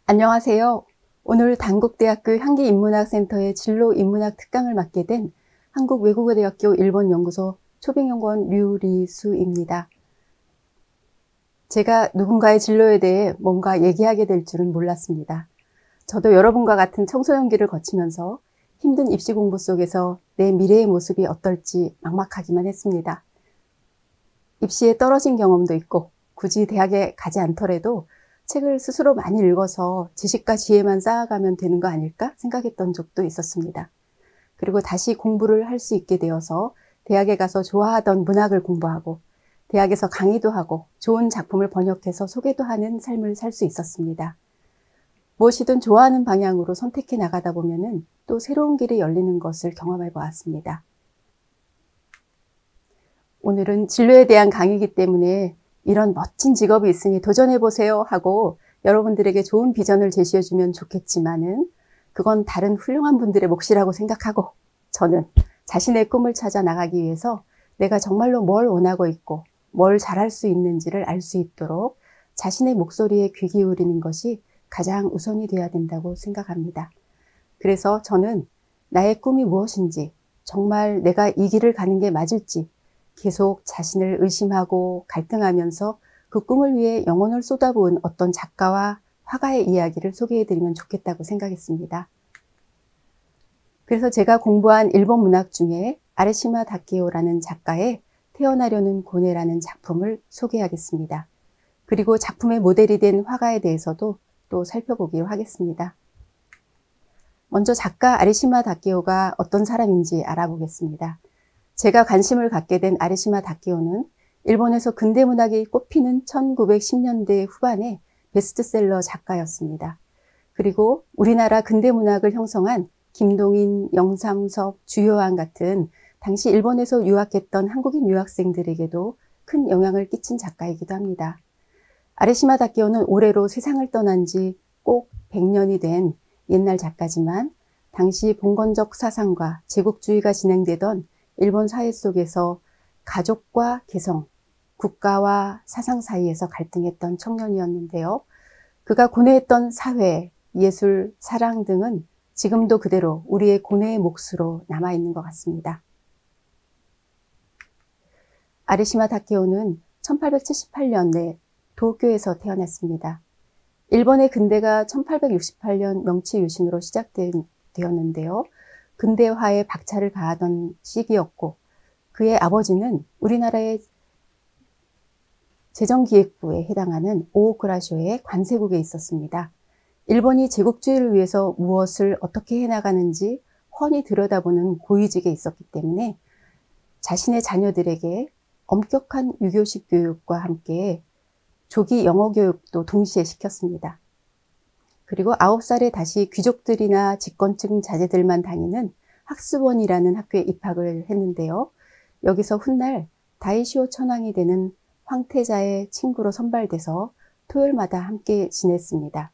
안녕하세요. 오늘 단국대학교 향기인문학센터의 진로인문학 특강을 맡게 된 한국외국어대학교 일본연구소 초빙연구원 류리수입니다. 제가 누군가의 진로에 대해 뭔가 얘기하게 될 줄은 몰랐습니다. 저도 여러분과 같은 청소년기를 거치면서 힘든 입시 공부 속에서 내 미래의 모습이 어떨지 막막하기만 했습니다. 입시에 떨어진 경험도 있고 굳이 대학에 가지 않더라도 책을 스스로 많이 읽어서 지식과 지혜만 쌓아가면 되는 거 아닐까 생각했던 적도 있었습니다. 그리고 다시 공부를 할 수 있게 되어서 대학에 가서 좋아하던 문학을 공부하고 대학에서 강의도 하고 좋은 작품을 번역해서 소개도 하는 삶을 살 수 있었습니다. 무엇이든 좋아하는 방향으로 선택해 나가다 보면은 또 새로운 길이 열리는 것을 경험해 보았습니다. 오늘은 진로에 대한 강의이기 때문에 이런 멋진 직업이 있으니 도전해보세요 하고 여러분들에게 좋은 비전을 제시해주면 좋겠지만은 그건 다른 훌륭한 분들의 몫이라고 생각하고 저는 자신의 꿈을 찾아 나가기 위해서 내가 정말로 뭘 원하고 있고 뭘 잘할 수 있는지를 알 수 있도록 자신의 목소리에 귀 기울이는 것이 가장 우선이 되어야 된다고 생각합니다. 그래서 저는 나의 꿈이 무엇인지, 정말 내가 이 길을 가는 게 맞을지 계속 자신을 의심하고 갈등하면서 그 꿈을 위해 영혼을 쏟아부은 어떤 작가와 화가의 이야기를 소개해드리면 좋겠다고 생각했습니다. 그래서 제가 공부한 일본 문학 중에 아레시마 다케오라는 작가의 태어나려는 고뇌라는 작품을 소개하겠습니다. 그리고 작품의 모델이 된 화가에 대해서도 또 살펴보기로 하겠습니다. 먼저 작가 아레시마 다케오가 어떤 사람인지 알아보겠습니다. 제가 관심을 갖게 된 아레시마 다케오는 일본에서 근대문학이 꽃피는 1910년대 후반에 베스트셀러 작가였습니다. 그리고 우리나라 근대문학을 형성한 김동인, 영삼섭, 주요한 같은 당시 일본에서 유학했던 한국인 유학생들에게도 큰 영향을 끼친 작가이기도 합니다. 아레시마 다케오는 올해로 세상을 떠난 지 꼭 100년이 된 옛날 작가지만 당시 봉건적 사상과 제국주의가 진행되던 일본 사회 속에서 가족과 개성, 국가와 사상 사이에서 갈등했던 청년이었는데요. 그가 고뇌했던 사회, 예술, 사랑 등은 지금도 그대로 우리의 고뇌의 몫으로 남아있는 것 같습니다. 아레시마 다케오는 1878년에 도쿄에서 태어났습니다. 일본의 근대가 1868년 명치 유신으로 시작되었는데요. 근대화에 박차를 가하던 시기였고 그의 아버지는 우리나라의 재정기획부에 해당하는 오오쿠라쇼의 관세국에 있었습니다. 일본이 제국주의를 위해서 무엇을 어떻게 해나가는지 훤히 들여다보는 고위직에 있었기 때문에 자신의 자녀들에게 엄격한 유교식 교육과 함께 조기 영어 교육도 동시에 시켰습니다. 그리고 9살에 다시 귀족들이나 집권층 자제들만 다니는 학습원이라는 학교에 입학을 했는데요. 여기서 훗날 다이시오 천황이 되는 황태자의 친구로 선발돼서 토요일마다 함께 지냈습니다.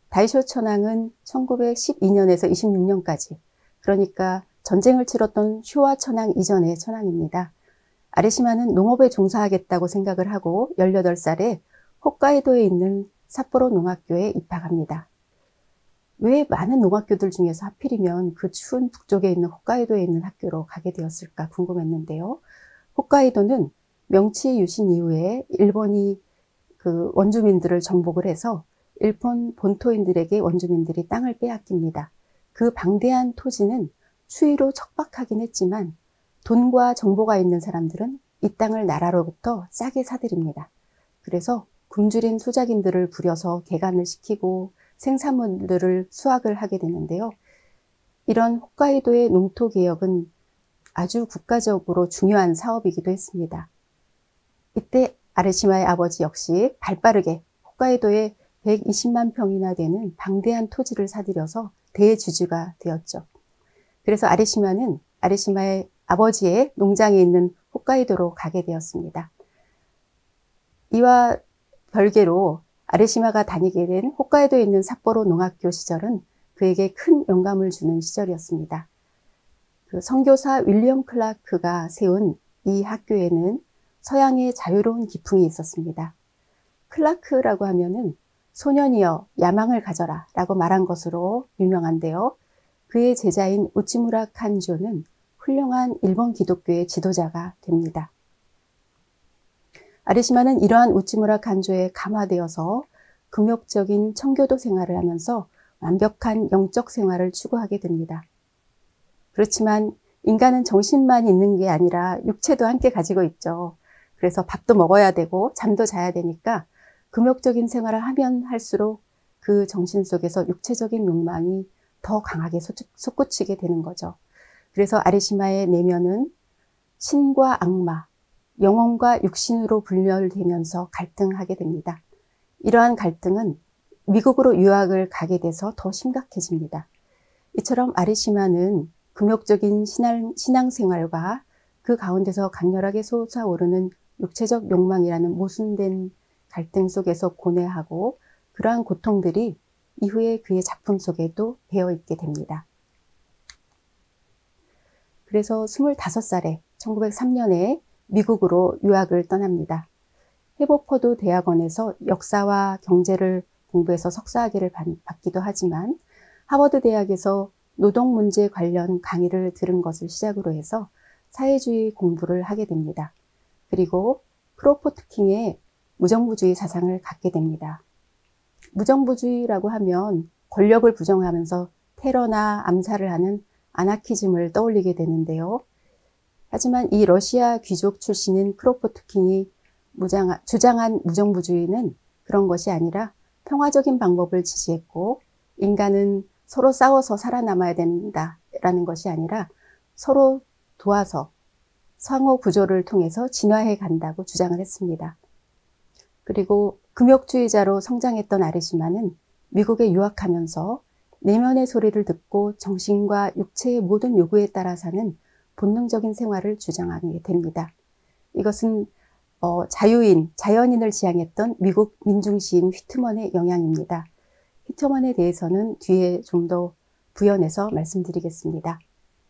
다이시오 천황은 1912년에서 26년까지, 그러니까 전쟁을 치렀던 쇼와 천황 이전의 천황입니다. 아레시마는 농업에 종사하겠다고 생각을 하고 18살에 홋카이도에 있는 삿포로 농학교에 입학합니다. 왜 많은 농학교들 중에서 하필이면 그 추운 북쪽에 있는 홋카이도에 있는 학교로 가게 되었을까 궁금했는데요. 홋카이도는 명치 유신 이후에 일본이 그 원주민들을 정복을 해서 일본 본토인들에게 원주민들이 땅을 빼앗깁니다. 그 방대한 토지는 추위로 척박하긴 했지만 돈과 정보가 있는 사람들은 이 땅을 나라로부터 싸게 사들입니다. 그래서 굶주린 소작인들을 부려서 개간을 시키고 생산물들을 수확을 하게 되는데요. 이런 홋카이도의 농토 개혁은 아주 국가적으로 중요한 사업이기도 했습니다. 이때 아레시마의 아버지 역시 발빠르게 홋카이도에 120만 평이나 되는 방대한 토지를 사들여서 대주주가 되었죠. 그래서 아레시마는 아레시마의 아버지의 농장이 있는 홋카이도로 가게 되었습니다. 이와 별개로 아레시마가 다니게 된 홋카이도에 있는 삿포로 농학교 시절은 그에게 큰 영감을 주는 시절이었습니다. 그 선교사 윌리엄 클라크가 세운 이 학교에는 서양의 자유로운 기풍이 있었습니다. 클라크라고 하면은 소년이여 야망을 가져라 라고 말한 것으로 유명한데요. 그의 제자인 우치무라 칸조는 훌륭한 일본 기독교의 지도자가 됩니다. 아리시마는 이러한 우치무라 칸조에 감화되어서 금욕적인 청교도 생활을 하면서 완벽한 영적 생활을 추구하게 됩니다. 그렇지만 인간은 정신만 있는 게 아니라 육체도 함께 가지고 있죠. 그래서 밥도 먹어야 되고 잠도 자야 되니까 금욕적인 생활을 하면 할수록 그 정신 속에서 육체적인 욕망이 더 강하게 솟구치게 되는 거죠. 그래서 아리시마의 내면은 신과 악마, 영혼과 육신으로 분열되면서 갈등하게 됩니다. 이러한 갈등은 미국으로 유학을 가게 돼서 더 심각해집니다. 이처럼 아리시마는 금욕적인 신앙생활과 그 가운데서 강렬하게 솟아오르는 육체적 욕망이라는 모순된 갈등 속에서 고뇌하고 그러한 고통들이 이후에 그의 작품 속에도 배어 있게 됩니다. 그래서 25살에 1903년에 미국으로 유학을 떠납니다. 해버포드 대학원에서 역사와 경제를 공부해서 석사학위를 받기도 하지만 하버드 대학에서 노동 문제 관련 강의를 들은 것을 시작으로 해서 사회주의 공부를 하게 됩니다. 그리고 크로포트킹의 무정부주의 사상을 갖게 됩니다. 무정부주의라고 하면 권력을 부정하면서 테러나 암살을 하는 아나키즘을 떠올리게 되는데요. 하지만 이 러시아 귀족 출신인 크로포트킹이 주장한 무정부주의는 그런 것이 아니라 평화적인 방법을 지지했고 인간은 서로 싸워서 살아남아야 된다라는 것이 아니라 서로 도와서 상호 구조를 통해서 진화해 간다고 주장을 했습니다. 그리고 금욕주의자로 성장했던 아리시마는 미국에 유학하면서 내면의 소리를 듣고 정신과 육체의 모든 요구에 따라 사는 본능적인 생활을 주장하게 됩니다. 이것은 자연인을 지향했던 미국 민중시인 휘트먼의 영향입니다. 휘트먼에 대해서는 뒤에 좀 더 부연해서 말씀드리겠습니다.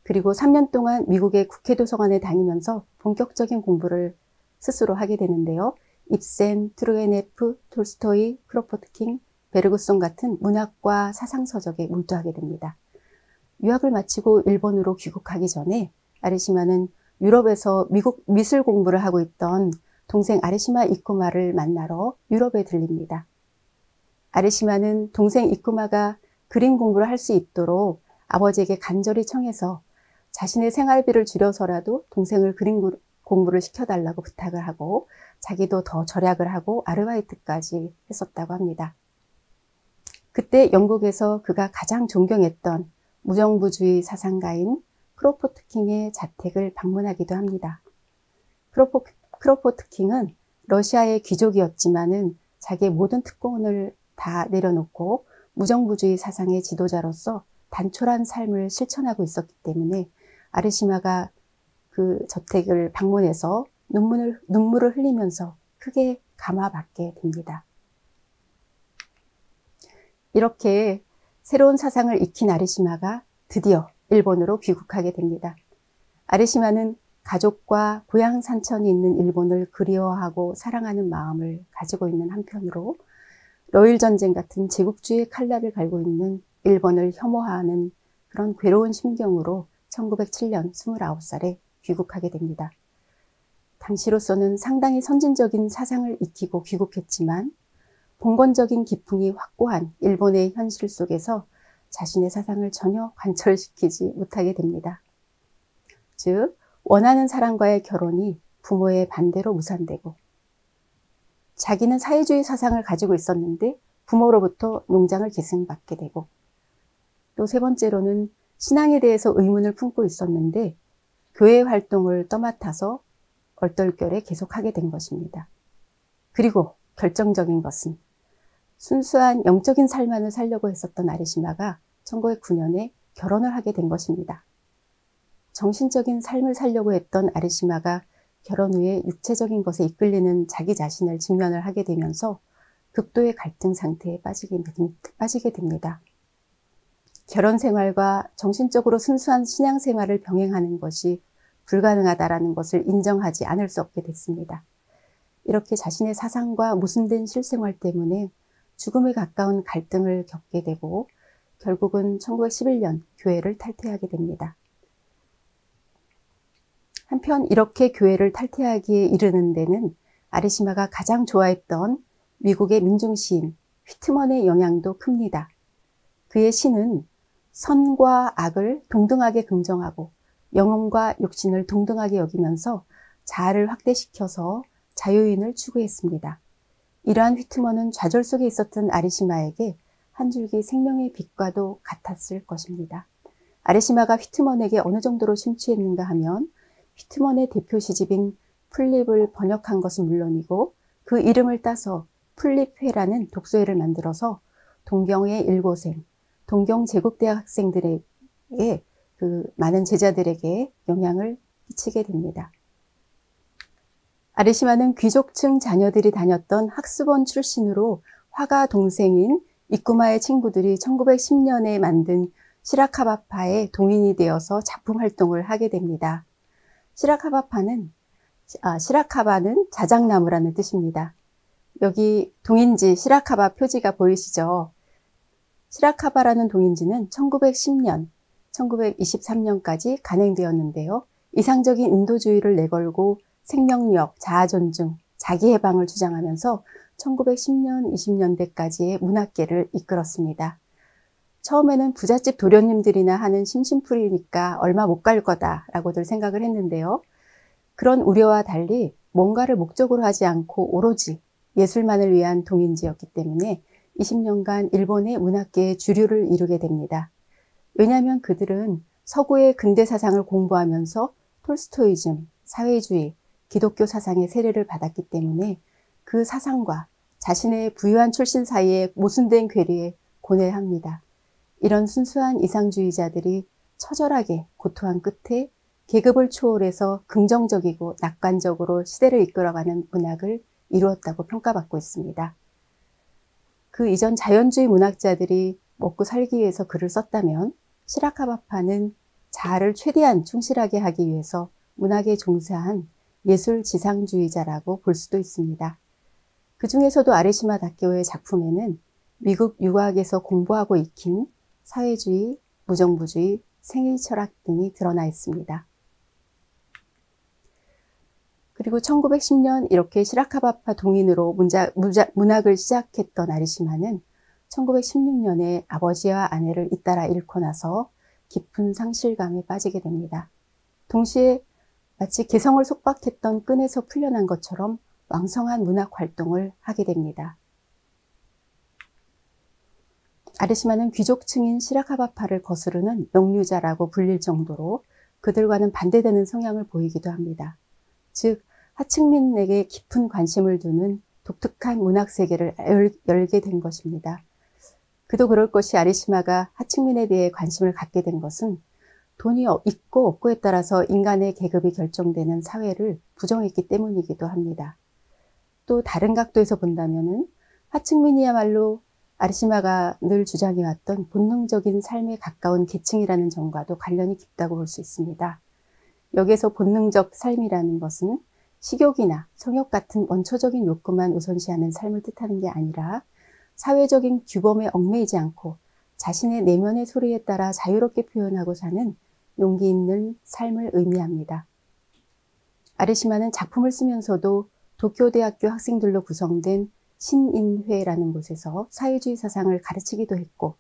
그리고 3년 동안 미국의 국회도서관에 다니면서 본격적인 공부를 스스로 하게 되는데요. 입센, 트루게네프, 톨스토이, 크로포트킹, 베르그송 같은 문학과 사상서적에 몰두하게 됩니다. 유학을 마치고 일본으로 귀국하기 전에 아리시마는 유럽에서 미국 미술 공부를 하고 있던 동생 아리시마 이쿠마를 만나러 유럽에 들립니다. 아리시마는 동생 이쿠마가 그림 공부를 할 수 있도록 아버지에게 간절히 청해서 자신의 생활비를 줄여서라도 동생을 그림 공부를 시켜달라고 부탁을 하고 자기도 더 절약을 하고 아르바이트까지 했었다고 합니다. 그때 영국에서 그가 가장 존경했던 무정부주의 사상가인 크로포트킹의 자택을 방문하기도 합니다. 크로포트킹은 러시아의 귀족이었지만은 자기의 모든 특권을 다 내려놓고 무정부주의 사상의 지도자로서 단촐한 삶을 실천하고 있었기 때문에 아리시마가 그 저택을 방문해서 눈물을 흘리면서 크게 감화받게 됩니다. 이렇게 새로운 사상을 익힌 아리시마가 드디어 일본으로 귀국하게 됩니다. 아리시마는 가족과 고향 산천이 있는 일본을 그리워하고 사랑하는 마음을 가지고 있는 한편으로 러일 전쟁 같은 제국주의의 칼날을 갈고 있는 일본을 혐오하는 그런 괴로운 심경으로 1907년 29살에 귀국하게 됩니다. 당시로서는 상당히 선진적인 사상을 익히고 귀국했지만 봉건적인 기풍이 확고한 일본의 현실 속에서 자신의 사상을 전혀 관철시키지 못하게 됩니다. 즉, 원하는 사람과의 결혼이 부모의 반대로 무산되고 자기는 사회주의 사상을 가지고 있었는데 부모로부터 농장을 계승받게 되고 또 세 번째로는 신앙에 대해서 의문을 품고 있었는데 교회 활동을 떠맡아서 얼떨결에 계속하게 된 것입니다. 그리고 결정적인 것은 순수한 영적인 삶만을 살려고 했었던 아리시마가 1909년에 결혼을 하게 된 것입니다. 정신적인 삶을 살려고 했던 아리시마가 결혼 후에 육체적인 것에 이끌리는 자기 자신을 직면을 하게 되면서 극도의 갈등 상태에 빠지게 됩니다. 결혼 생활과 정신적으로 순수한 신앙 생활을 병행하는 것이 불가능하다라는 것을 인정하지 않을 수 없게 됐습니다. 이렇게 자신의 사상과 모순된 실생활 때문에 죽음에 가까운 갈등을 겪게 되고 결국은 1911년 교회를 탈퇴하게 됩니다. 한편 이렇게 교회를 탈퇴하기에 이르는 데는 아리시마가 가장 좋아했던 미국의 민중시인 휘트먼의 영향도 큽니다. 그의 시는 선과 악을 동등하게 긍정하고 영혼과 육신을 동등하게 여기면서 자아를 확대시켜서 자유인을 추구했습니다. 이러한 휘트먼은 좌절 속에 있었던 아리시마에게 한 줄기 생명의 빛과도 같았을 것입니다. 아리시마가 휘트먼에게 어느 정도로 심취했는가 하면 휘트먼의 대표 시집인 플립을 번역한 것은 물론이고 그 이름을 따서 플립회라는 독서회를 만들어서 동경의 일고생, 동경 제국대학 학생들에게 그 많은 제자들에게 영향을 끼치게 됩니다. 아리시마는 귀족층 자녀들이 다녔던 학습원 출신으로 화가 동생인 이쿠마의 친구들이 1910년에 만든 시라카바파의 동인이 되어서 작품 활동을 하게 됩니다. 시라카바는 자작나무라는 뜻입니다. 여기 동인지 시라카바 표지가 보이시죠? 시라카바라는 동인지는 1910년, 1923년까지 간행되었는데요. 이상적인 인도주의를 내걸고 생명력, 자아존중, 자기해방을 주장하면서 1910년, 20년대까지의 문학계를 이끌었습니다. 처음에는 부잣집 도련님들이나 하는 심심풀이니까 얼마 못 갈 거다라고들 생각을 했는데요. 그런 우려와 달리 뭔가를 목적으로 하지 않고 오로지 예술만을 위한 동인지였기 때문에 20년간 일본의 문학계의 주류를 이루게 됩니다. 왜냐하면 그들은 서구의 근대 사상을 공부하면서 톨스토이즘, 사회주의, 기독교 사상의 세례를 받았기 때문에 그 사상과 자신의 부유한 출신 사이에 모순된 괴리에 고뇌합니다. 이런 순수한 이상주의자들이 처절하게 고통한 끝에 계급을 초월해서 긍정적이고 낙관적으로 시대를 이끌어가는 문학을 이루었다고 평가받고 있습니다. 그 이전 자연주의 문학자들이 먹고 살기 위해서 글을 썼다면 시라카바파는 자아를 최대한 충실하게 하기 위해서 문학에 종사한 예술 지상주의자라고 볼 수도 있습니다. 그 중에서도 아리시마 다케오의 작품에는 미국 유학에서 공부하고 익힌 사회주의, 무정부주의, 생일철학 등이 드러나 있습니다. 그리고 1910년 이렇게 시라카바파 동인으로 문학을 시작했던 아리시마는 1916년에 아버지와 아내를 잇따라 잃고 나서 깊은 상실감에 빠지게 됩니다. 동시에 마치 개성을 속박했던 끈에서 풀려난 것처럼 왕성한 문학 활동을 하게 됩니다. 아리시마는 귀족층인 시라카바파를 거스르는 영유자라고 불릴 정도로 그들과는 반대되는 성향을 보이기도 합니다. 즉 하층민에게 깊은 관심을 두는 독특한 문학 세계를 열게 된 것입니다. 그도 그럴 것이 아리시마가 하층민에 대해 관심을 갖게 된 것은 돈이 있고 없고에 따라서 인간의 계급이 결정되는 사회를 부정했기 때문이기도 합니다. 또 다른 각도에서 본다면은 하층민이야말로 아리시마가 늘 주장해왔던 본능적인 삶에 가까운 계층이라는 점과도 관련이 깊다고 볼 수 있습니다. 여기에서 본능적 삶이라는 것은 식욕이나 성욕 같은 원초적인 욕구만 우선시하는 삶을 뜻하는 게 아니라 사회적인 규범에 얽매이지 않고 자신의 내면의 소리에 따라 자유롭게 표현하고 사는 용기 있는 삶을 의미합니다. 아리시마는 작품을 쓰면서도 도쿄대학교 학생들로 구성된 신인회라는 곳에서 사회주의 사상을 가르치기도 했고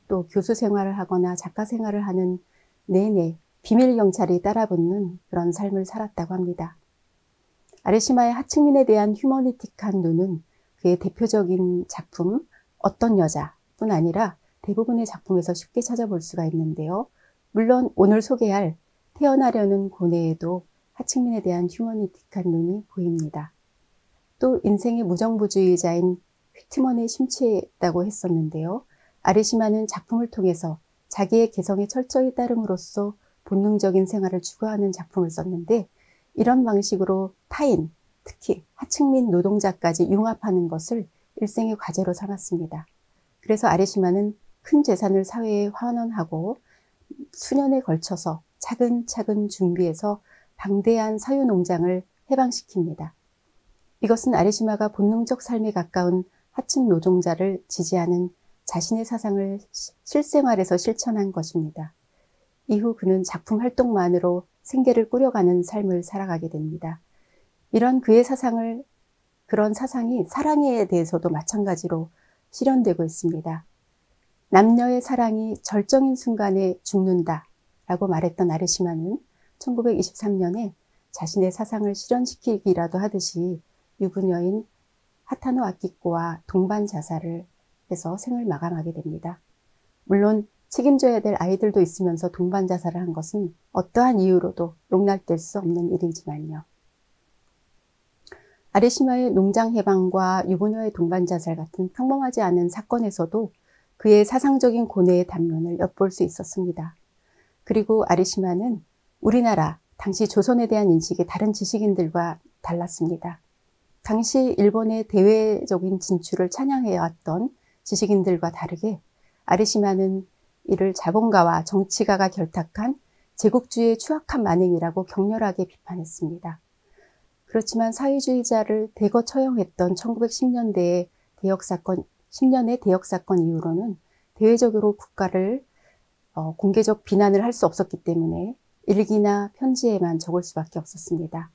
또 교수 생활을 하거나 작가 생활을 하는 내내 비밀 경찰이 따라붙는 그런 삶을 살았다고 합니다. 아리시마의 하층민에 대한 휴머니틱한 눈은 그의 대표적인 작품 어떤 여자뿐 아니라 대부분의 작품에서 쉽게 찾아볼 수가 있는데요. 물론 오늘 소개할 태어나려는 고뇌에도 하층민에 대한 휴머니틱한 눈이 보입니다. 또 인생의 무정부주의자인 휘트먼에 심취했다고 했었는데요. 아리시마는 작품을 통해서 자기의 개성에 철저히 따름으로써 본능적인 생활을 추구하는 작품을 썼는데 이런 방식으로 타인, 특히 하층민 노동자까지 융합하는 것을 일생의 과제로 삼았습니다. 그래서 아리시마는 큰 재산을 사회에 환원하고 수년에 걸쳐서 차근차근 준비해서 방대한 사유농장을 해방시킵니다. 이것은 아리시마가 본능적 삶에 가까운 하층 노동자를 지지하는 자신의 사상을 실생활에서 실천한 것입니다. 이후 그는 작품 활동만으로 생계를 꾸려가는 삶을 살아가게 됩니다. 이런 그의 그런 사상이 사랑에 대해서도 마찬가지로 실현되고 있습니다. 남녀의 사랑이 절정인 순간에 죽는다 라고 말했던 아르시마는 1923년에 자신의 사상을 실현시키기라도 하듯이 유부녀인 하타노 아키코와 동반 자살을 해서 생을 마감하게 됩니다. 물론 책임져야 될 아이들도 있으면서 동반 자살을 한 것은 어떠한 이유로도 용납될 수 없는 일이지만요. 아르시마의 농장 해방과 유부녀의 동반 자살 같은 평범하지 않은 사건에서도 그의 사상적인 고뇌의 단면을 엿볼 수 있었습니다. 그리고 아르시마는 우리나라, 당시 조선에 대한 인식이 다른 지식인들과 달랐습니다. 당시 일본의 대외적인 진출을 찬양해왔던 지식인들과 다르게 아르시마는 이를 자본가와 정치가가 결탁한 제국주의의 추악한 만행이라고 격렬하게 비판했습니다. 그렇지만 사회주의자를 대거 처형했던 1910년대의 대역사건 이후로는 대외적으로 국가를 공개적 비난을 할 수 없었기 때문에 일기나 편지에만 적을 수밖에 없었습니다.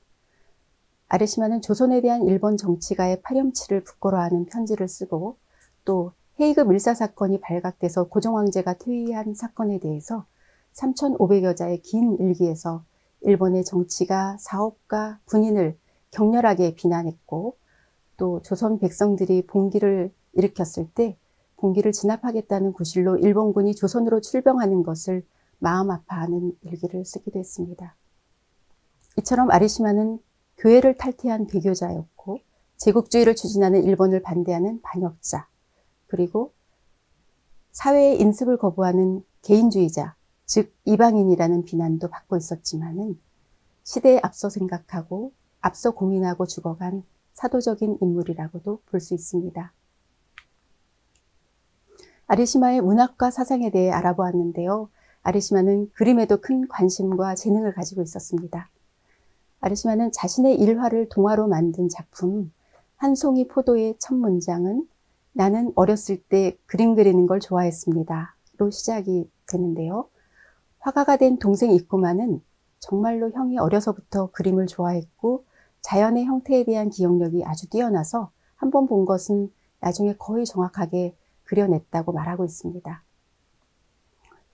아르시마는 조선에 대한 일본 정치가의 파렴치를 부끄러워하는 편지를 쓰고 또 헤이그 밀사 사건이 발각돼서 고종황제가 퇴위한 사건에 대해서 3,500여 자의 긴 일기에서 일본의 정치가, 사업가, 군인을 격렬하게 비난했고 또 조선 백성들이 봉기를 일으켰을 때 봉기를 진압하겠다는 구실로 일본군이 조선으로 출병하는 것을 마음 아파하는 일기를 쓰기도 했습니다. 이처럼 아르시마는 교회를 탈퇴한 배교자였고 제국주의를 추진하는 일본을 반대하는 반역자, 그리고 사회의 인습을 거부하는 개인주의자, 즉 이방인이라는 비난도 받고 있었지만은 시대에 앞서 생각하고 앞서 고민하고 죽어간 사도적인 인물이라고도 볼 수 있습니다. 아르시마의 문학과 사상에 대해 알아보았는데요. 아르시마는 그림에도 큰 관심과 재능을 가지고 있었습니다. 아르시마는 자신의 일화를 동화로 만든 작품 한 송이 포도의 첫 문장은 나는 어렸을 때 그림 그리는 걸 좋아했습니다. 로 시작이 되는데요. 화가가 된 동생 이쿠마는 정말로 형이 어려서부터 그림을 좋아했고 자연의 형태에 대한 기억력이 아주 뛰어나서 한 번 본 것은 나중에 거의 정확하게 그려냈다고 말하고 있습니다.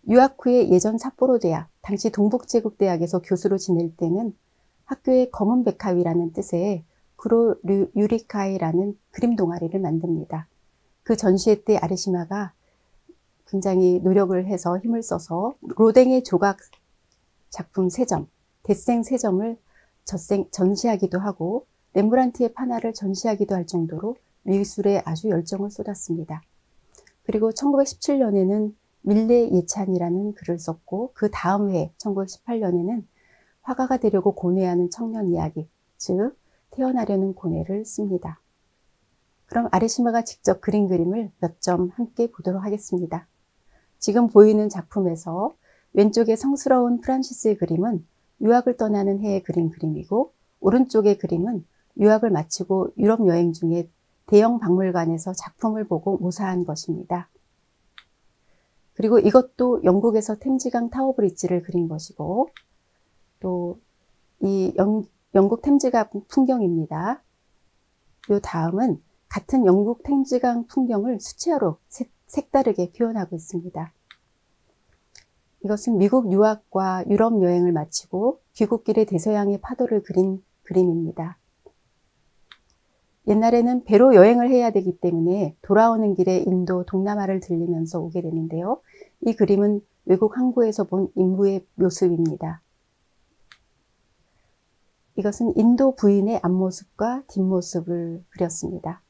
유학 후에 예전 삿포로대학, 당시 동북제국대학에서 교수로 지낼 때는 학교의 검은 백화위라는 뜻의 구로 유리카이라는 그림 동아리를 만듭니다. 그 전시회 때 아르시마가 굉장히 노력을 해서 힘을 써서 로댕의 조각 작품 3점, 데생 3점을 전시하기도 하고 렘브란트의 판화를 전시하기도 할 정도로 미술에 아주 열정을 쏟았습니다. 그리고 1917년에는 밀레 예찬이라는 글을 썼고 그 다음 해 1918년에는 화가가 되려고 고뇌하는 청년 이야기, 즉 태어나려는 고뇌를 씁니다. 그럼 아르시마가 직접 그린 그림을 몇 점 함께 보도록 하겠습니다. 지금 보이는 작품에서 왼쪽의 성스러운 프란시스의 그림은 유학을 떠나는 해에 그린 그림이고 오른쪽의 그림은 유학을 마치고 유럽 여행 중에 대형 박물관에서 작품을 보고 모사한 것입니다. 그리고 이것도 영국에서 템즈강 타워 브릿지를 그린 것이고 또 이 영국 템즈강 풍경입니다. 이 다음은 같은 영국 템즈강 풍경을 수채화로 색다르게 표현하고 있습니다. 이것은 미국 유학과 유럽 여행을 마치고 귀국길에 대서양의 파도를 그린 그림입니다. 옛날에는 배로 여행을 해야 되기 때문에 돌아오는 길에 인도 동남아를 들리면서 오게 되는데요. 이 그림은 외국 항구에서 본 인부의 모습입니다. 이것은 인도 부인의 앞모습과 뒷모습을 그렸습니다.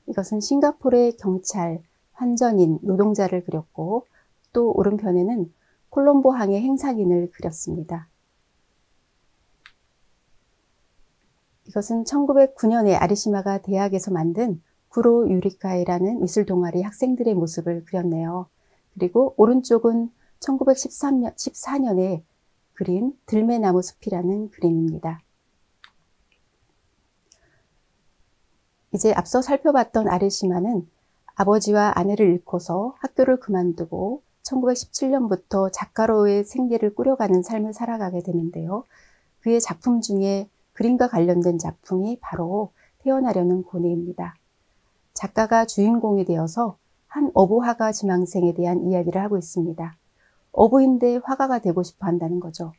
이것은 싱가포르의 경찰, 환전인, 노동자를 그렸고 또 오른편에는 콜롬보항의 행상인을 그렸습니다. 이것은 1909년에 아르시마가 대학에서 만든 구로 유리카이라는 미술 동아리 학생들의 모습을 그렸네요. 그리고 오른쪽은 1914년에 그린 들매나무 숲이라는 그림입니다. 이제 앞서 살펴봤던 아리시마는 아버지와 아내를 잃고서 학교를 그만두고 1917년부터 작가로의 생계를 꾸려가는 삶을 살아가게 되는데요. 그의 작품 중에 그림과 관련된 작품이 바로 태어나려는 고뇌입니다. 작가가 주인공이 되어서 한 어부 화가 지망생에 대한 이야기를 하고 있습니다. 어부인데 화가가 되고 싶어 한다는 거죠.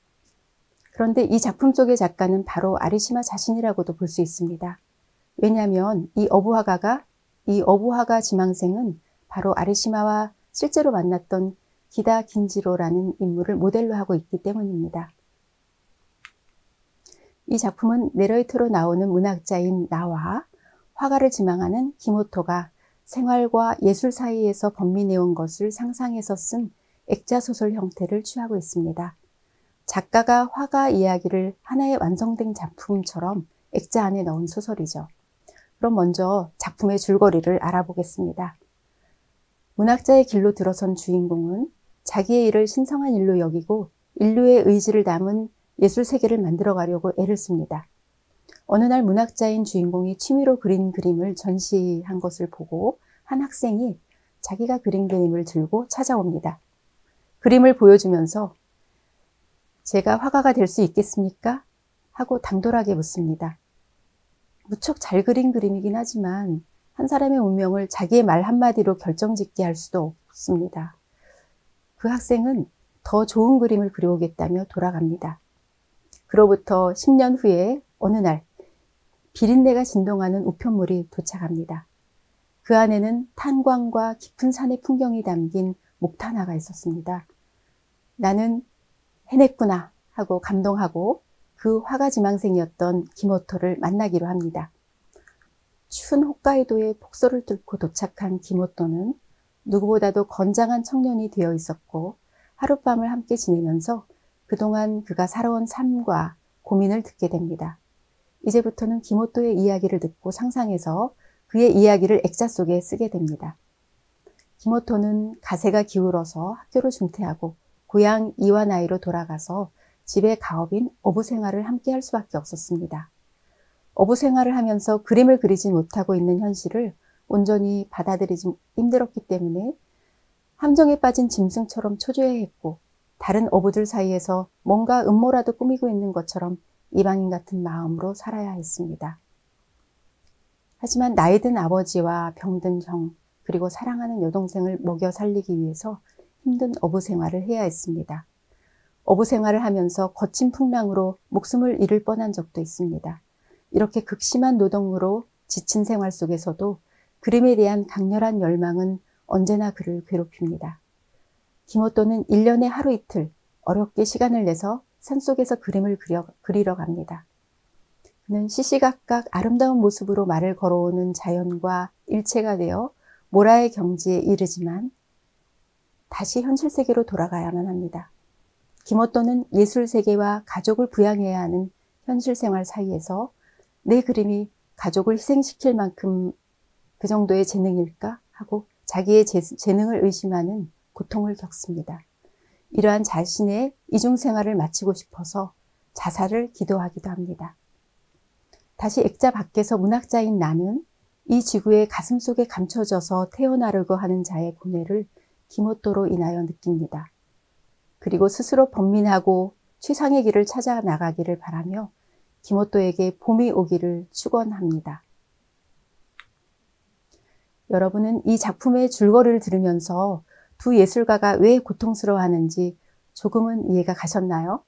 그런데 이 작품 속의 작가는 바로 아리시마 자신이라고도 볼 수 있습니다. 왜냐하면 이 어부화가 지망생은 바로 아리시마와 실제로 만났던 기다 긴지로라는 인물을 모델로 하고 있기 때문입니다. 이 작품은 내레이터로 나오는 문학자인 나와 화가를 지망하는 기모토가 생활과 예술 사이에서 번민해온 것을 상상해서 쓴 액자소설 형태를 취하고 있습니다. 작가가 화가 이야기를 하나의 완성된 작품처럼 액자 안에 넣은 소설이죠. 그럼 먼저 작품의 줄거리를 알아보겠습니다. 문학자의 길로 들어선 주인공은 자기의 일을 신성한 일로 여기고 인류의 의지를 담은 예술 세계를 만들어가려고 애를 씁니다. 어느 날 문학자인 주인공이 취미로 그린 그림을 전시한 것을 보고 한 학생이 자기가 그린 그림을 들고 찾아옵니다. 그림을 보여주면서 제가 화가가 될 수 있겠습니까? 하고 당돌하게 묻습니다. 무척 잘 그린 그림이긴 하지만 한 사람의 운명을 자기의 말 한마디로 결정짓게 할 수도 없습니다. 그 학생은 더 좋은 그림을 그려오겠다며 돌아갑니다. 그로부터 10년 후에 어느 날 비린내가 진동하는 우편물이 도착합니다. 그 안에는 탄광과 깊은 산의 풍경이 담긴 목탄 화가 있었습니다. 나는 해냈구나 하고 감동하고 그 화가 지망생이었던 기모토를 만나기로 합니다. 추운 홋카이도의 폭설을 뚫고 도착한 기모토는 누구보다도 건장한 청년이 되어 있었고 하룻밤을 함께 지내면서 그동안 그가 살아온 삶과 고민을 듣게 됩니다. 이제부터는 기모토의 이야기를 듣고 상상해서 그의 이야기를 액자 속에 쓰게 됩니다. 기모토는 가세가 기울어서 학교를 중퇴하고 고향 이와나이로 돌아가서 집의 가업인 어부 생활을 함께 할 수밖에 없었습니다. 어부 생활을 하면서 그림을 그리지 못하고 있는 현실을 온전히 받아들이지 힘들었기 때문에 함정에 빠진 짐승처럼 초조해했고 다른 어부들 사이에서 뭔가 음모라도 꾸미고 있는 것처럼 이방인 같은 마음으로 살아야 했습니다. 하지만 나이든 아버지와 병든 형 그리고 사랑하는 여동생을 먹여 살리기 위해서 힘든 어부 생활을 해야 했습니다. 어부 생활을 하면서 거친 풍랑으로 목숨을 잃을 뻔한 적도 있습니다. 이렇게 극심한 노동으로 지친 생활 속에서도 그림에 대한 강렬한 열망은 언제나 그를 괴롭힙니다. 기모토는 1년에 하루 이틀 어렵게 시간을 내서 산속에서 그림을 그리러 갑니다. 그는 시시각각 아름다운 모습으로 말을 걸어오는 자연과 일체가 되어 모라의 경지에 이르지만 다시 현실 세계로 돌아가야만 합니다. 기모토는 예술 세계와 가족을 부양해야 하는 현실 생활 사이에서 내 그림이 가족을 희생시킬 만큼 그 정도의 재능일까 하고 자기의 재능을 의심하는 고통을 겪습니다. 이러한 자신의 이중생활을 마치고 싶어서 자살을 기도하기도 합니다. 다시 액자 밖에서 문학자인 나는 이 지구의 가슴속에 감춰져서 태어나려고 하는 자의 고뇌를 기모토로 인하여 느낍니다. 그리고 스스로 번민하고 최상의 길을 찾아 나가기를 바라며 기모토에게 봄이 오기를 축원합니다. 여러분은 이 작품의 줄거리를 들으면서 두 예술가가 왜 고통스러워하는지 조금은 이해가 가셨나요?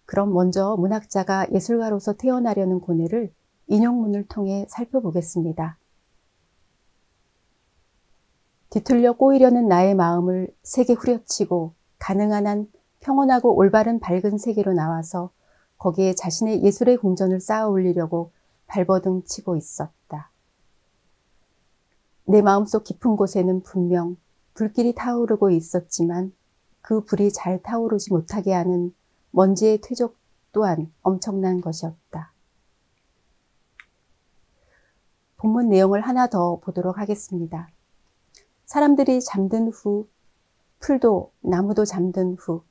그럼 먼저 문학자가 예술가로서 태어나려는 고뇌를 인용문을 통해 살펴보겠습니다. 뒤틀려 꼬이려는 나의 마음을 세게 후려치고 가능한 한 평온하고 올바른 밝은 세계로 나와서 거기에 자신의 예술의 궁전을 쌓아 올리려고 발버둥 치고 있었다. 내 마음속 깊은 곳에는 분명 불길이 타오르고 있었지만 그 불이 잘 타오르지 못하게 하는 먼지의 퇴적 또한 엄청난 것이었다. 본문 내용을 하나 더 보도록 하겠습니다. 사람들이 잠든 후, 풀도 나무도 잠든 후,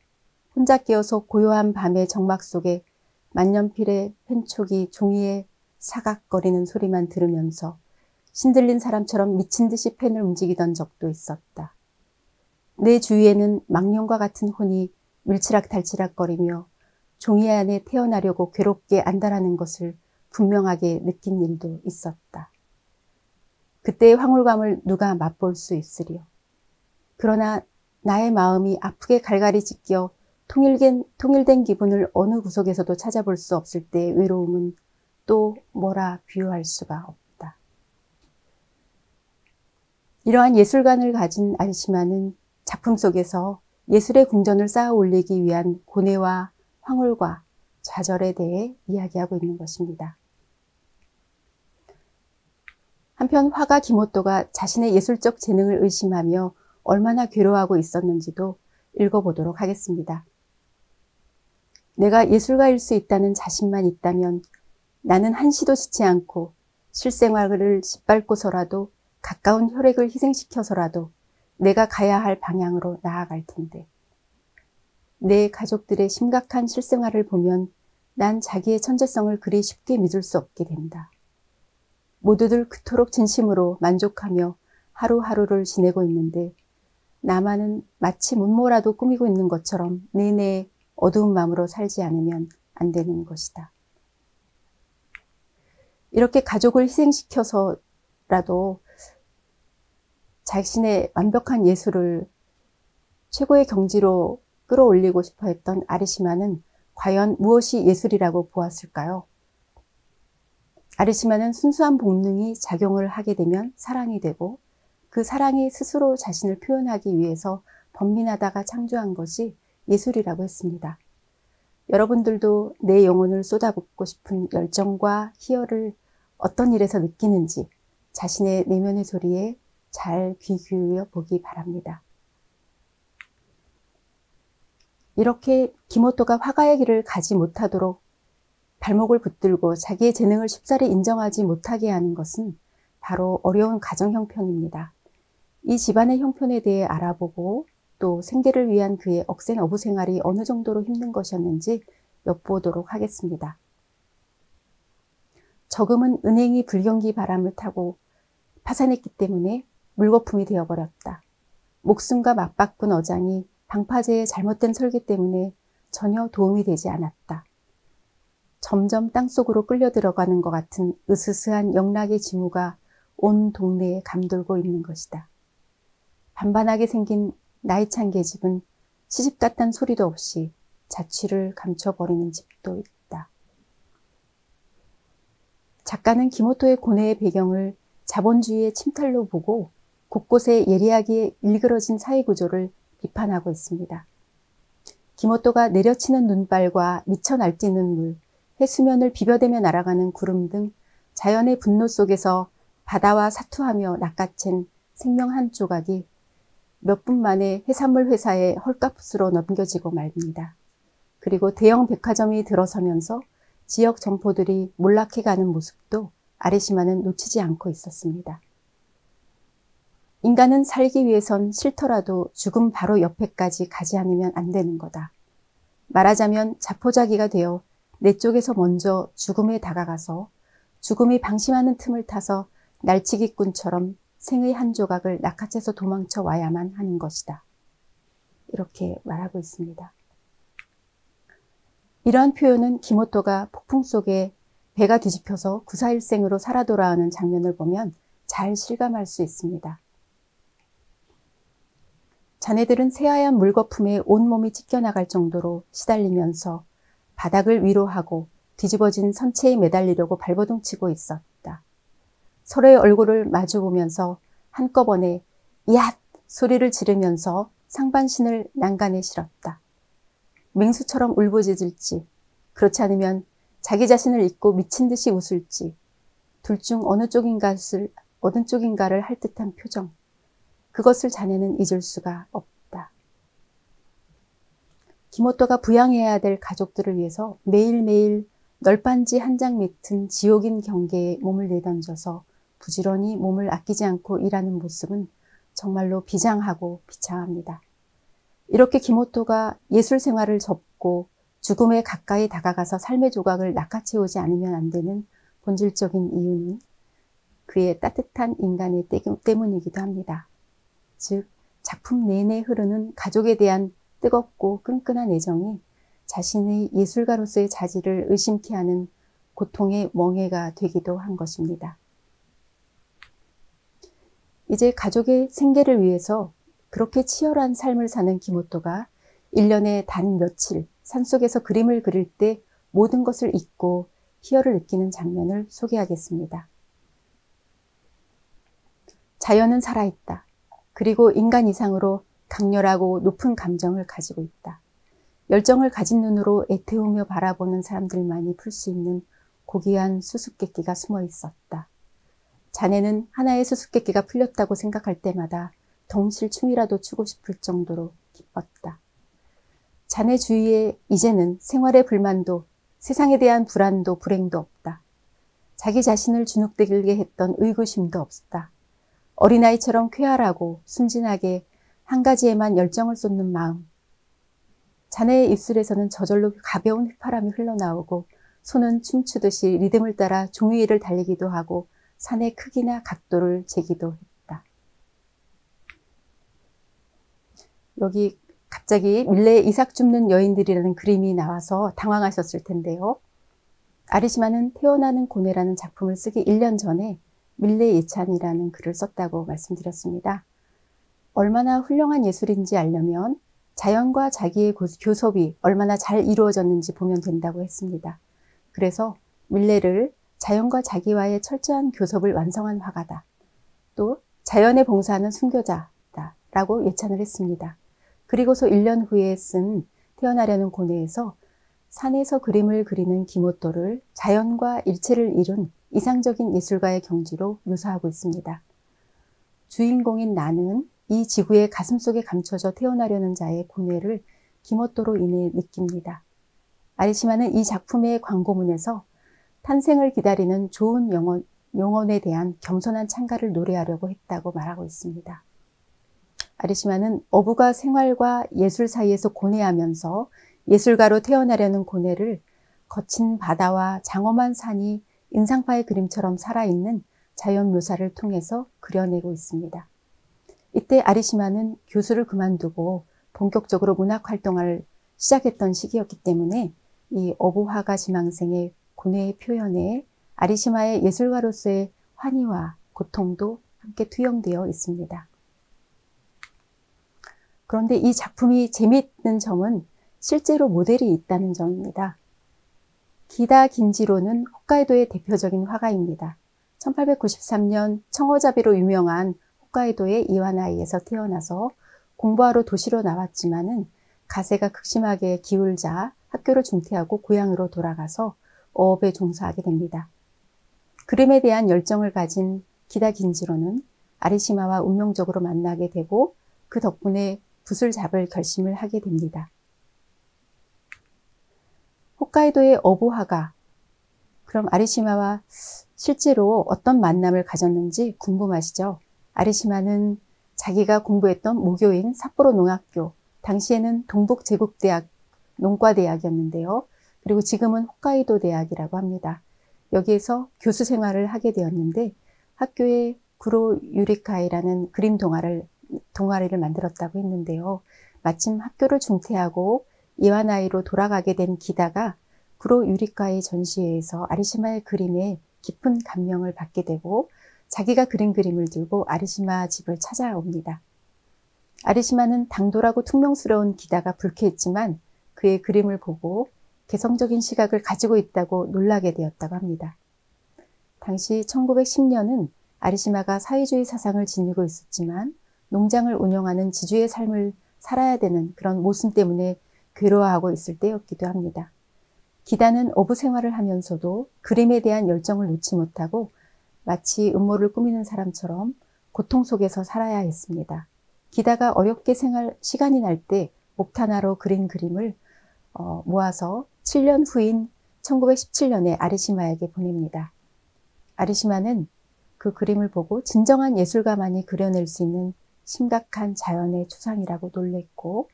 혼자 깨어서 고요한 밤의 정막 속에 만년필의 펜촉이 종이에 사각거리는 소리만 들으면서 신들린 사람처럼 미친 듯이 펜을 움직이던 적도 있었다. 내 주위에는 망령과 같은 혼이 밀치락달치락거리며 종이 안에 태어나려고 괴롭게 안달하는 것을 분명하게 느낀 일도 있었다. 그때의 황홀감을 누가 맛볼 수 있으리요. 그러나 나의 마음이 아프게 갈갈이 찢겨 통일된 기분을 어느 구석에서도 찾아볼 수 없을 때의 외로움은 또 뭐라 비유할 수가 없다. 이러한 예술관을 가진 아리시마는 작품 속에서 예술의 궁전을 쌓아 올리기 위한 고뇌와 황홀과 좌절에 대해 이야기하고 있는 것입니다. 한편 화가 기모토가 자신의 예술적 재능을 의심하며 얼마나 괴로워하고 있었는지도 읽어보도록 하겠습니다. 내가 예술가일 수 있다는 자신만 있다면 나는 한시도 쉬지 않고 실생활을 짓밟고서라도 가까운 혈액을 희생시켜서라도 내가 가야 할 방향으로 나아갈 텐데 내 가족들의 심각한 실생활을 보면 난 자기의 천재성을 그리 쉽게 믿을 수 없게 된다. 모두들 그토록 진심으로 만족하며 하루하루를 지내고 있는데 나만은 마치 문모라도 꾸미고 있는 것처럼 내내 어두운 마음으로 살지 않으면 안 되는 것이다. 이렇게 가족을 희생시켜서라도 자신의 완벽한 예술을 최고의 경지로 끌어올리고 싶어 했던 아리시마는 과연 무엇이 예술이라고 보았을까요? 아리시마는 순수한 본능이 작용을 하게 되면 사랑이 되고 그 사랑이 스스로 자신을 표현하기 위해서 번민하다가 창조한 것이 예술이라고 했습니다. 여러분들도 내 영혼을 쏟아붓고 싶은 열정과 희열을 어떤 일에서 느끼는지 자신의 내면의 소리에 잘 귀 기울여 보기 바랍니다. 이렇게 기모토가 화가의 길을 가지 못하도록 발목을 붙들고 자기의 재능을 쉽사리 인정하지 못하게 하는 것은 바로 어려운 가정 형편입니다. 이 집안의 형편에 대해 알아보고 또 생계를 위한 그의 억센 어부 생활이 어느 정도로 힘든 것이었는지 엿보도록 하겠습니다. 저금은 은행이 불경기 바람을 타고 파산했기 때문에 물거품이 되어버렸다. 목숨과 맞바꾼 어장이 방파제의 잘못된 설계 때문에 전혀 도움이 되지 않았다. 점점 땅속으로 끌려 들어가는 것 같은 으스스한 영락의 지무가 온 동네에 감돌고 있는 것이다. 반반하게 생긴 나이 찬 계집은 시집 갔단 소리도 없이 자취를 감춰버리는 집도 있다. 작가는 기모토의 고뇌의 배경을 자본주의의 침탈로 보고 곳곳에 예리하게 일그러진 사회구조를 비판하고 있습니다. 기모토가 내려치는 눈발과 미쳐 날뛰는 물, 해수면을 비벼대며 날아가는 구름 등 자연의 분노 속에서 바다와 사투하며 낚아챈 생명 한 조각이 몇 분 만에 해산물 회사의 헐값으로 넘겨지고 말입니다. 그리고 대형 백화점이 들어서면서 지역 점포들이 몰락해가는 모습도 아리시마는 놓치지 않고 있었습니다. 인간은 살기 위해선 싫더라도 죽음 바로 옆에까지 가지 않으면 안 되는 거다. 말하자면 자포자기가 되어 내 쪽에서 먼저 죽음에 다가가서 죽음이 방심하는 틈을 타서 날치기꾼처럼 생의 한 조각을 낚아채서 도망쳐 와야만 하는 것이다. 이렇게 말하고 있습니다. 이러한 표현은 기모토가 폭풍 속에 배가 뒤집혀서 구사일생으로 살아 돌아오는 장면을 보면 잘 실감할 수 있습니다. 자네들은 새하얀 물거품에 온몸이 찢겨나갈 정도로 시달리면서 바닥을 위로하고 뒤집어진 선체에 매달리려고 발버둥치고 있었다. 서로의 얼굴을 마주보면서 한꺼번에 얏! 소리를 지르면서 상반신을 난간에 실었다. 맹수처럼 울부짖을지 그렇지 않으면 자기 자신을 잊고 미친 듯이 웃을지 둘 중 어느 쪽인가를 할 듯한 표정. 그것을 자네는 잊을 수가 없다. 기모토가 부양해야 될 가족들을 위해서 매일매일 널빤지 한 장 밑은 지옥인 경계에 몸을 내던져서 부지런히 몸을 아끼지 않고 일하는 모습은 정말로 비장하고 비참합니다. 이렇게 기모토가 예술 생활을 접고 죽음에 가까이 다가가서 삶의 조각을 낚아채우지 않으면 안 되는 본질적인 이유는 그의 따뜻한 인간의 때문이기도 합니다. 즉, 작품 내내 흐르는 가족에 대한 뜨겁고 끈끈한 애정이 자신의 예술가로서의 자질을 의심케 하는 고통의 멍해가 되기도 한 것입니다. 이제 가족의 생계를 위해서 그렇게 치열한 삶을 사는 기모토가 1년에 단 며칠 산속에서 그림을 그릴 때 모든 것을 잊고 희열을 느끼는 장면을 소개하겠습니다. 자연은 살아있다. 그리고 인간 이상으로 강렬하고 높은 감정을 가지고 있다. 열정을 가진 눈으로 애태우며 바라보는 사람들만이 풀 수 있는 고귀한 수수께끼가 숨어 있었다. 자네는 하나의 수수께끼가 풀렸다고 생각할 때마다 덩실춤이라도 추고 싶을 정도로 기뻤다. 자네 주위에 이제는 생활의 불만도 세상에 대한 불안도 불행도 없다. 자기 자신을 주눅들게 했던 의구심도 없다. 어린아이처럼 쾌활하고 순진하게 한 가지에만 열정을 쏟는 마음. 자네의 입술에서는 저절로 가벼운 휘파람이 흘러나오고 손은 춤추듯이 리듬을 따라 종이 위를 달리기도 하고 산의 크기나 각도를 재기도 했다. 여기 갑자기 밀레의 이삭 줍는 여인들이라는 그림이 나와서 당황하셨을 텐데요. 아리시마는 태어나는 고뇌라는 작품을 쓰기 1년 전에 밀레 예찬이라는 글을 썼다고 말씀드렸습니다. 얼마나 훌륭한 예술인지 알려면 자연과 자기의 교섭이 얼마나 잘 이루어졌는지 보면 된다고 했습니다. 그래서 밀레를 자연과 자기와의 철저한 교섭을 완성한 화가다. 또 자연에 봉사하는 순교자다 라고 예찬을 했습니다. 그리고서 1년 후에 쓴 태어나려는 고뇌에서 산에서 그림을 그리는 기모토를 자연과 일체를 이룬 이상적인 예술가의 경지로 묘사하고 있습니다. 주인공인 나는 이 지구의 가슴속에 감춰져 태어나려는 자의 고뇌를 기모토로 인해 느낍니다. 아리시마는 이 작품의 광고문에서 탄생을 기다리는 좋은 영혼에 대한 겸손한 찬가를 노래하려고 했다고 말하고 있습니다. 아리시마는 어부가 생활과 예술 사이에서 고뇌하면서 예술가로 태어나려는 고뇌를 거친 바다와 장엄한 산이 인상파의 그림처럼 살아있는 자연 묘사를 통해서 그려내고 있습니다. 이때 아리시마는 교수를 그만두고 본격적으로 문학 활동을 시작했던 시기였기 때문에 이 어부화가 지망생의 고뇌의 표현에 아리시마의 예술가로서의 환희와 고통도 함께 투영되어 있습니다. 그런데 이 작품이 재미있는 점은 실제로 모델이 있다는 점입니다. 기다 긴지로는 홋카이도의 대표적인 화가입니다. 1893년 청어잡이로 유명한 홋카이도의 이와나이에서 태어나서 공부하러 도시로 나왔지만은 가세가 극심하게 기울자 학교를 중퇴하고 고향으로 돌아가서 어업에 종사하게 됩니다. 그림에 대한 열정을 가진 기다 긴지로는 아리시마와 운명적으로 만나게 되고 그 덕분에 붓을 잡을 결심을 하게 됩니다. 홋카이도의 어부화가, 그럼 아리시마와 실제로 어떤 만남을 가졌는지 궁금하시죠? 아리시마는 자기가 공부했던 모교인 삿포로 농학교, 당시에는 동북제국대학 농과대학이었는데요. 그리고 지금은 홋카이도 대학이라고 합니다. 여기에서 교수 생활을 하게 되었는데 학교에 구로 유리카이라는 그림 동아리를 만들었다고 했는데요. 마침 학교를 중퇴하고 이와나이로 돌아가게 된 기다가 구로 유리카이 전시회에서 아리시마의 그림에 깊은 감명을 받게 되고 자기가 그린 그림을 들고 아리시마 집을 찾아옵니다. 아리시마는 당돌하고 퉁명스러운 기다가 불쾌했지만 그의 그림을 보고 개성적인 시각을 가지고 있다고 놀라게 되었다고 합니다. 당시 1910년은 아리시마가 사회주의 사상을 지니고 있었지만 농장을 운영하는 지주의 삶을 살아야 되는 그런 모순 때문에 괴로워하고 있을 때였기도 합니다. 기다는 어부 생활을 하면서도 그림에 대한 열정을 놓지 못하고 마치 음모를 꾸미는 사람처럼 고통 속에서 살아야 했습니다. 기다가 어렵게 시간이 날 때 목타나로 그린 그림을 모아서 7년 후인 1917년에 아리시마에게 보냅니다. 아리시마는 그 그림을 보고 진정한 예술가만이 그려낼 수 있는 심각한 자연의 추상이라고 놀랬고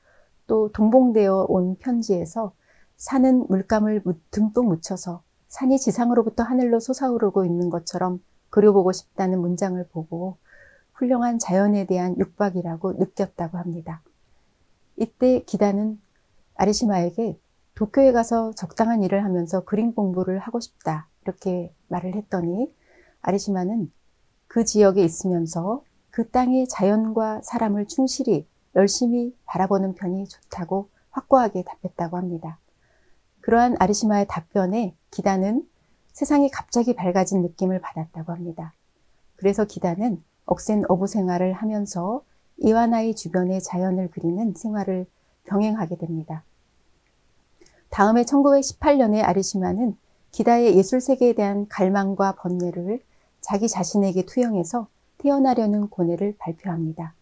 또 동봉되어 온 편지에서 산은 물감을 듬뿍 묻혀서 산이 지상으로부터 하늘로 솟아오르고 있는 것처럼 그려보고 싶다는 문장을 보고 훌륭한 자연에 대한 육박이라고 느꼈다고 합니다. 이때 기다는 아리시마에게 도쿄에 가서 적당한 일을 하면서 그림 공부를 하고 싶다 이렇게 말을 했더니 아리시마는 그 지역에 있으면서 그 땅의 자연과 사람을 충실히 열심히 바라보는 편이 좋다고 확고하게 답했다고 합니다. 그러한 아리시마의 답변에 기다는 세상이 갑자기 밝아진 느낌을 받았다고 합니다. 그래서 기다는 억센 어부 생활을 하면서 이와나이 주변의 자연을 그리는 생활을 병행하게 됩니다. 다음해 1918년에 아리시마는 기다의 예술 세계에 대한 갈망과 번뇌를 자기 자신에게 투영해서 태어나려는 고뇌를 발표합니다.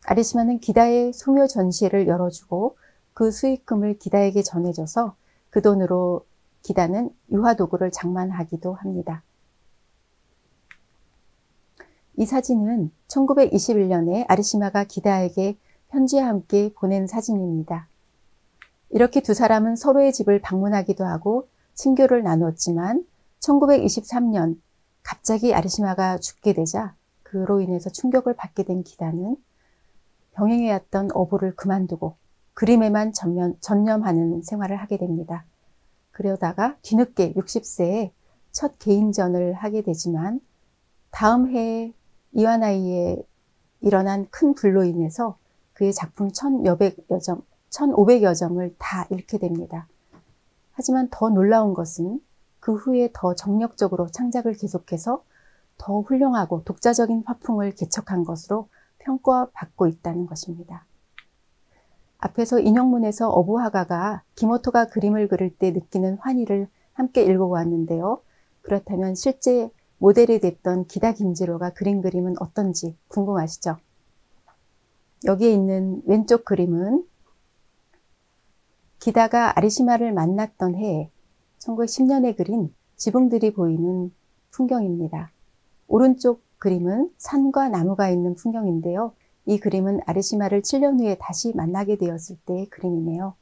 아리시마는 기다의 소묘 전시회를 열어주고 그 수익금을 기다에게 전해줘서 그 돈으로 기다는 유화도구를 장만하기도 합니다. 이 사진은 1921년에 아리시마가 기다에게 편지와 함께 보낸 사진입니다. 이렇게 두 사람은 서로의 집을 방문하기도 하고 친교를 나누었지만 1923년 갑자기 아리시마가 죽게 되자 그로 인해서 충격을 받게 된 기다는 병행해왔던 어부를 그만두고 그림에만 전념하는 생활을 하게 됩니다. 그러다가 뒤늦게 60세에 첫 개인전을 하게 되지만 다음 해에 이와나이에 일어난 큰 불로 인해서 그의 작품 1500여 점을 다 잃게 됩니다. 하지만 더 놀라운 것은 그 후에 더 정력적으로 창작을 계속해서 더 훌륭하고 독자적인 화풍을 개척한 것으로 평가받고 있다는 것입니다. 앞에서 인용문에서 어부화가가 기모토가 그림을 그릴 때 느끼는 환희를 함께 읽어보았는데요. 그렇다면 실제 모델이 됐던 기다 김지로가 그린 그림은 어떤지 궁금하시죠? 여기에 있는 왼쪽 그림은 기다가 아리시마를 만났던 해에 1910년에 그린 지붕들이 보이는 풍경입니다. 오른쪽 그림은 산과 나무가 있는 풍경인데요. 이 그림은 아리시마를 7년 후에 다시 만나게 되었을 때의 그림이네요.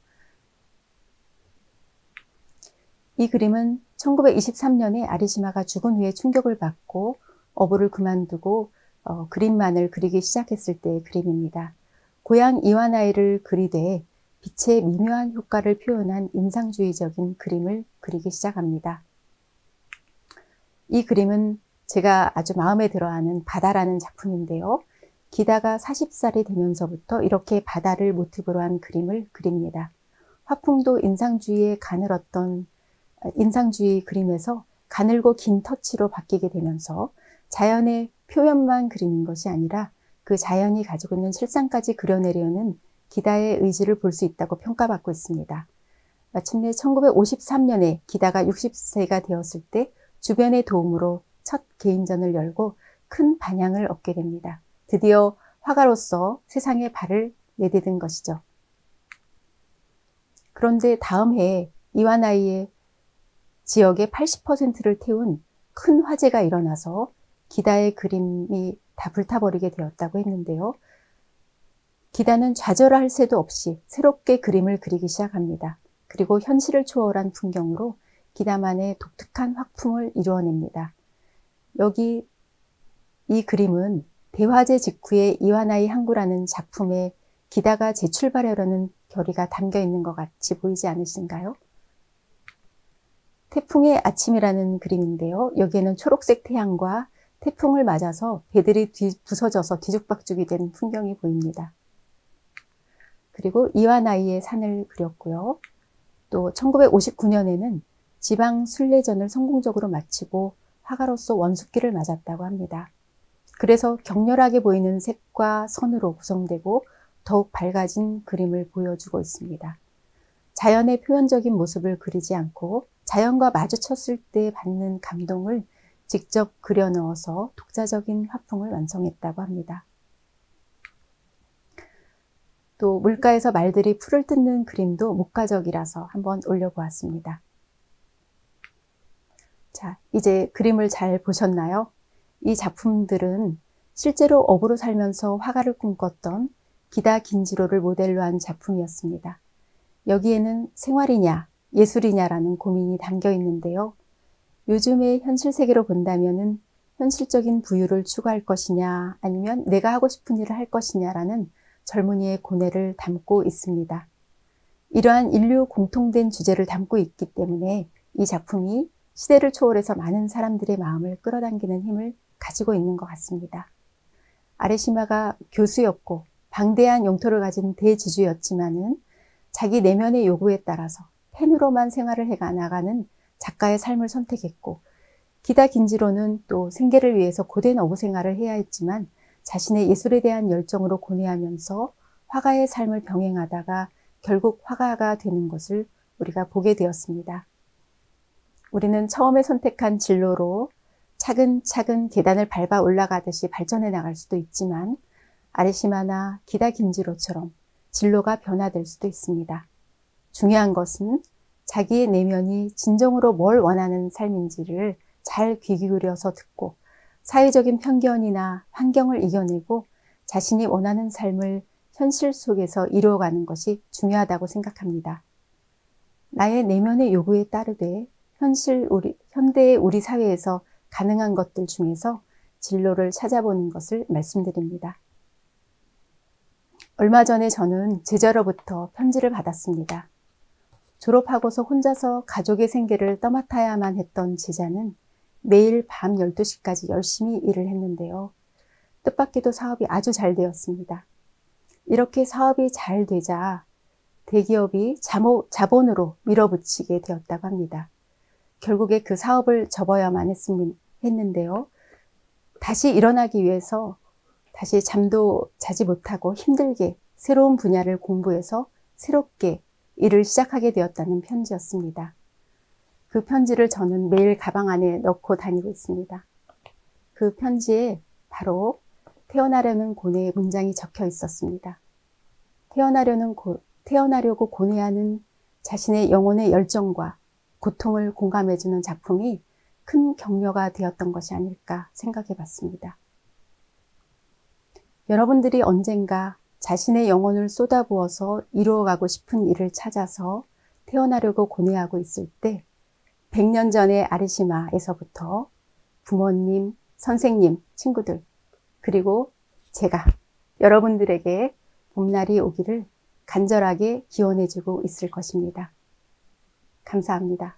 이 그림은 1923년에 아리시마가 죽은 후에 충격을 받고 어부를 그만두고 그림만을 그리기 시작했을 때의 그림입니다. 고향 이와나이를 그리되 빛의 미묘한 효과를 표현한 인상주의적인 그림을 그리기 시작합니다. 이 그림은 제가 아주 마음에 들어하는 바다라는 작품인데요. 기다가 40살이 되면서부터 이렇게 바다를 모티브로 한 그림을 그립니다. 화풍도 인상주의의 가늘었던 인상주의 그림에서 가늘고 긴 터치로 바뀌게 되면서 자연의 표현만 그리는 것이 아니라 그 자연이 가지고 있는 실상까지 그려내려는 기다의 의지를 볼 수 있다고 평가받고 있습니다. 마침내 1953년에 기다가 60세가 되었을 때 주변의 도움으로 첫 개인전을 열고 큰 반향을 얻게 됩니다. 드디어 화가로서 세상에 발을 내디딘 것이죠. 그런데 다음 해에 이와나이의 지역의 80%를 태운 큰 화재가 일어나서 기다의 그림이 다 불타버리게 되었다고 했는데요. 기다는 좌절할 새도 없이 새롭게 그림을 그리기 시작합니다. 그리고 현실을 초월한 풍경으로 기다만의 독특한 화풍을 이루어냅니다. 여기 이 그림은 대화제 직후의 이와나이 항구라는 작품에 기다가 재출발하려는 결의가 담겨 있는 것 같이 보이지 않으신가요? 태풍의 아침이라는 그림인데요. 여기에는 초록색 태양과 태풍을 맞아서 배들이 부서져서 뒤죽박죽이 된 풍경이 보입니다. 그리고 이와나이의 산을 그렸고요. 또 1959년에는 지방 순례전을 성공적으로 마치고 화가로서 원숙기를 맞았다고 합니다. 그래서 격렬하게 보이는 색과 선으로 구성되고 더욱 밝아진 그림을 보여주고 있습니다. 자연의 표현적인 모습을 그리지 않고 자연과 마주쳤을 때 받는 감동을 직접 그려 넣어서 독자적인 화풍을 완성했다고 합니다. 또 물가에서 말들이 풀을 뜯는 그림도 목가적이라서 한번 올려보았습니다. 자, 이제 그림을 잘 보셨나요? 이 작품들은 실제로 어부로 살면서 화가를 꿈꿨던 기다 긴지로를 모델로 한 작품이었습니다. 여기에는 생활이냐 예술이냐라는 고민이 담겨 있는데요. 요즘의 현실 세계로 본다면은 현실적인 부유를 추구할 것이냐 아니면 내가 하고 싶은 일을 할 것이냐라는 젊은이의 고뇌를 담고 있습니다. 이러한 인류 공통된 주제를 담고 있기 때문에 이 작품이 시대를 초월해서 많은 사람들의 마음을 끌어당기는 힘을 가지고 있는 것 같습니다. 아레시마가 교수였고 방대한 영토를 가진 대지주였지만은 자기 내면의 요구에 따라서 펜으로만 생활을 해 나가는 작가의 삶을 선택했고, 기다 긴지로는 또 생계를 위해서 고된 어부 생활을 해야 했지만 자신의 예술에 대한 열정으로 고뇌하면서 화가의 삶을 병행하다가 결국 화가가 되는 것을 우리가 보게 되었습니다. 우리는 처음에 선택한 진로로 차근차근 계단을 밟아 올라가듯이 발전해 나갈 수도 있지만 아레시마나 기다 긴지로처럼 진로가 변화될 수도 있습니다. 중요한 것은 자기의 내면이 진정으로 뭘 원하는 삶인지를 잘 귀 기울여서 듣고 사회적인 편견이나 환경을 이겨내고 자신이 원하는 삶을 현실 속에서 이루어가는 것이 중요하다고 생각합니다. 나의 내면의 요구에 따르되 현대의 우리 사회에서 가능한 것들 중에서 진로를 찾아보는 것을 말씀드립니다. 얼마 전에 저는 제자로부터 편지를 받았습니다. 졸업하고서 혼자서 가족의 생계를 떠맡아야만 했던 제자는 매일 밤 12시까지 열심히 일을 했는데요. 뜻밖에도 사업이 아주 잘 되었습니다. 이렇게 사업이 잘 되자 대기업이 자본으로 밀어붙이게 되었다고 합니다. 결국에 그 사업을 접어야만 했는데요. 다시 일어나기 위해서 다시 잠도 자지 못하고 힘들게 새로운 분야를 공부해서 새롭게 일을 시작하게 되었다는 편지였습니다. 그 편지를 저는 매일 가방 안에 넣고 다니고 있습니다. 그 편지에 바로 태어나려는 고뇌의 문장이 적혀 있었습니다. 태어나려고 고뇌하는 자신의 영혼의 열정과 고통을 공감해주는 작품이 큰 격려가 되었던 것이 아닐까 생각해 봤습니다. 여러분들이 언젠가 자신의 영혼을 쏟아부어서 이루어가고 싶은 일을 찾아서 태어나려고 고뇌하고 있을 때 100년 전의 아레시마에서부터 부모님, 선생님, 친구들, 그리고 제가 여러분들에게 봄날이 오기를 간절하게 기원해주고 있을 것입니다. 감사합니다.